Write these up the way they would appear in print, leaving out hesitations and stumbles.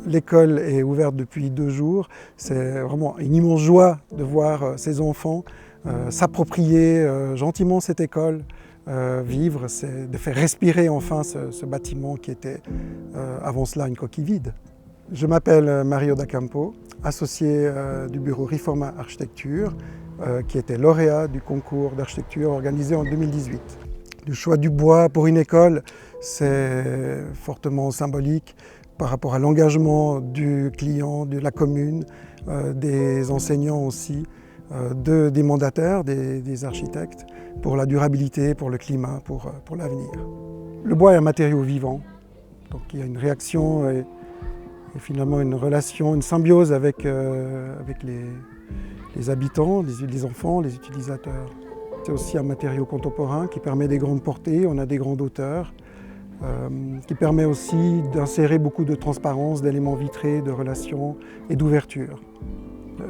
L'école est ouverte depuis 2 jours. C'est vraiment une immense joie de voir ces enfants s'approprier gentiment cette école, vivre, de faire respirer enfin ce bâtiment qui était avant cela une coquille vide. Je m'appelle Mario Da Campo, associé du bureau Riforma Architecture, qui était lauréat du concours d'architecture organisé en 2018. Le choix du bois pour une école, c'est fortement symbolique par rapport à l'engagement du client, de la commune, des enseignants aussi, des mandataires, des architectes, pour la durabilité, pour le climat, pour l'avenir. Le bois est un matériau vivant, donc il y a une réaction et finalement une relation, une symbiose avec les habitants, les enfants, les utilisateurs. C'est aussi un matériau contemporain qui permet des grandes portées, on a des grandes hauteurs, qui permet aussi d'insérer beaucoup de transparence, d'éléments vitrés, de relations et d'ouverture.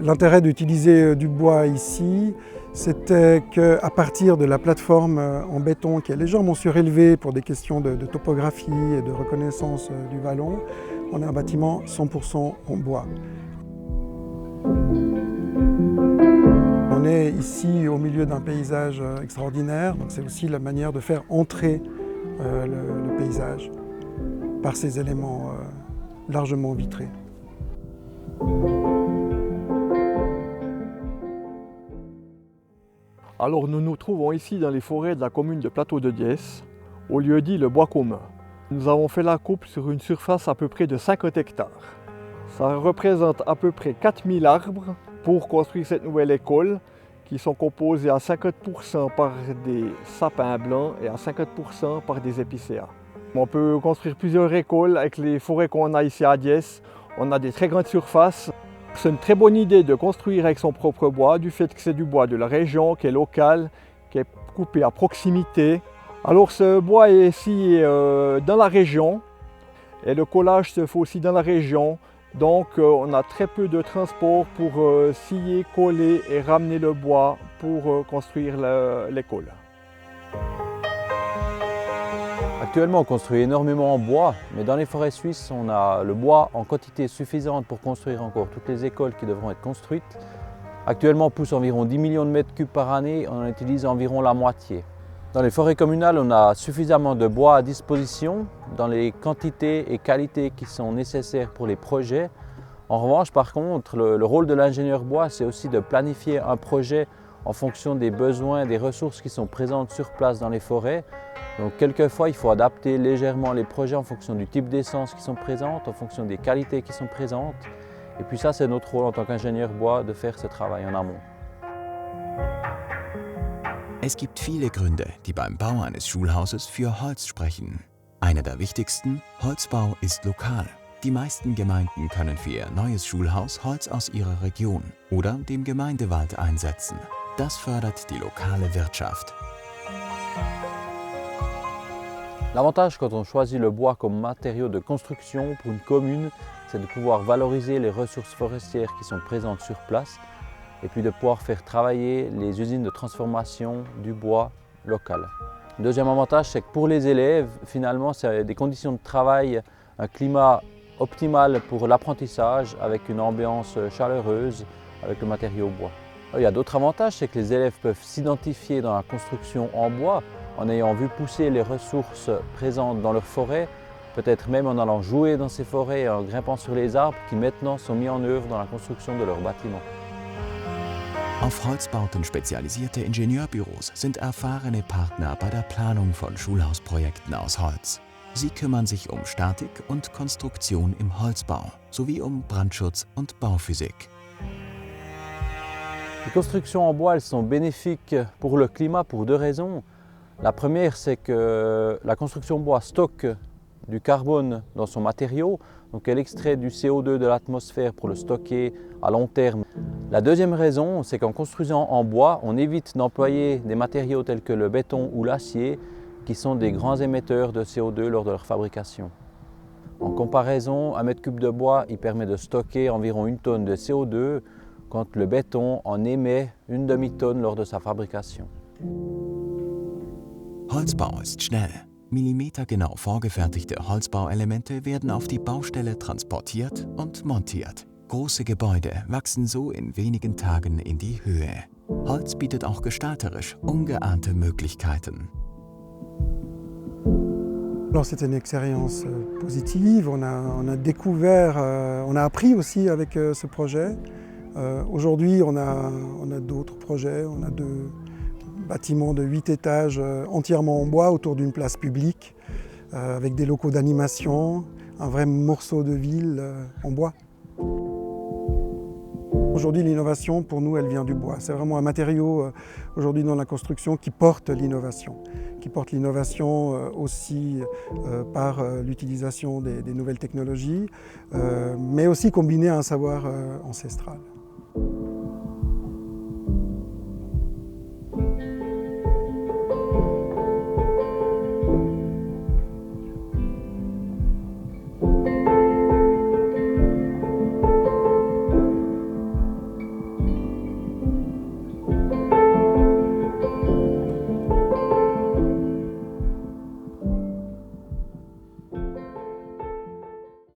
L'intérêt d'utiliser du bois ici, c'était qu'à partir de la plateforme en béton qui est légèrement surélevée pour des questions de topographie et de reconnaissance du vallon, on a un bâtiment 100% en bois. On est ici au milieu d'un paysage extraordinaire, donc c'est aussi la manière de faire entrer le paysage par ces éléments largement vitrés. Alors nous nous trouvons ici dans les forêts de la commune de Plateau de Diesse, au lieu dit le bois commun. Nous avons fait la coupe sur une surface à peu près de 50 hectares. Ça représente à peu près 4000 arbres pour construire cette nouvelle école qui sont composés à 50% par des sapins blancs et à 50% par des épicéas. On peut construire plusieurs écoles avec les forêts qu'on a ici à Diesse. On a des très grandes surfaces. C'est une très bonne idée de construire avec son propre bois, du fait que c'est du bois de la région, qui est local, qui est coupé à proximité. Alors ce bois est ici dans la région et le collage se fait aussi dans la région. Donc on a très peu de transport pour scier, coller et ramener le bois pour construire l'école. Actuellement, on construit énormément en bois, mais dans les forêts suisses, on a le bois en quantité suffisante pour construire encore toutes les écoles qui devront être construites. Actuellement, on pousse environ 10 millions de mètres cubes par année, on en utilise environ la moitié. Dans les forêts communales, on a suffisamment de bois à disposition dans les quantités et qualités qui sont nécessaires pour les projets. En revanche, par contre, le rôle de l'ingénieur bois, c'est aussi de planifier un projet en fonction des besoins et des ressources qui sont présentes sur place dans les forêts. Donc quelquefois, il faut adapter légèrement les projets en fonction du type d'essences qui sont présentes, en fonction des qualités qui sont présentes. Et puis ça, c'est notre rôle en tant qu'ingénieur bois de faire ce travail en amont. Es gibt viele Gründe, die beim Bau eines Schulhauses für Holz sprechen. Einer der wichtigsten: Holzbau ist lokal. Die meisten Gemeinden können für ihr neues Schulhaus Holz aus ihrer Region oder dem Gemeindewald einsetzen. Das fördert die lokale Wirtschaft. L'avantage quand on choisit le bois comme matériau de construction pour une commune, c'est de pouvoir valoriser les ressources forestières qui sont présentes sur place et puis de pouvoir faire travailler les usines de transformation du bois local. Le deuxième avantage, c'est que pour les élèves, finalement, c'est des conditions de travail, un climat optimal pour l'apprentissage avec une ambiance chaleureuse avec le matériau bois. Il y a d'autres avantages, c'est que les élèves peuvent s'identifier dans la construction en bois en ayant vu pousser les ressources présentes dans leur forêt, peut-être même en allant jouer dans ces forêts et en grimpant sur les arbres qui maintenant sont mis en œuvre dans la construction de leurs bâtiments. Auf Holzbauten spezialisierte Ingenieurbüros sind erfahrene Partner bei der Planung von Schulhausprojekten aus Holz. Sie kümmern sich um Statik und Konstruktion im Holzbau sowie um Brandschutz und Bauphysik. Les constructions en bois, elles sont bénéfiques pour le climat pour deux raisons. La première, c'est que la construction en bois stocke du carbone dans son matériau, donc elle extrait du CO2 de l'atmosphère pour le stocker à long terme. La deuxième raison, c'est qu'en construisant en bois, on évite d'employer des matériaux tels que le béton ou l'acier, qui sont des grands émetteurs de CO2 lors de leur fabrication. En comparaison, un mètre cube de bois il permet de stocker environ 1 tonne de CO2, quand le béton en émet une demi-tonne lors de sa fabrication. Holzbau ist schnell, Millimetergenau vorgefertigte Holzbauelemente werden auf die Baustelle transportiert und montiert. Große Gebäude wachsen so in wenigen Tagen in die Höhe. Holz bietet auch gestalterisch ungeahnte Möglichkeiten. Alors c'était une expérience positive, on a découvert, on a appris aussi avec ce projet. Aujourd'hui on a d'autres projets, on a 2 bâtiments de 8 étages entièrement en bois autour d'une place publique, avec des locaux d'animation, un vrai morceau de ville en bois. Aujourd'hui, l'innovation, pour nous, elle vient du bois. C'est vraiment un matériau, aujourd'hui, dans la construction qui porte l'innovation aussi par l'utilisation des nouvelles technologies, mais aussi combiné à un savoir ancestral.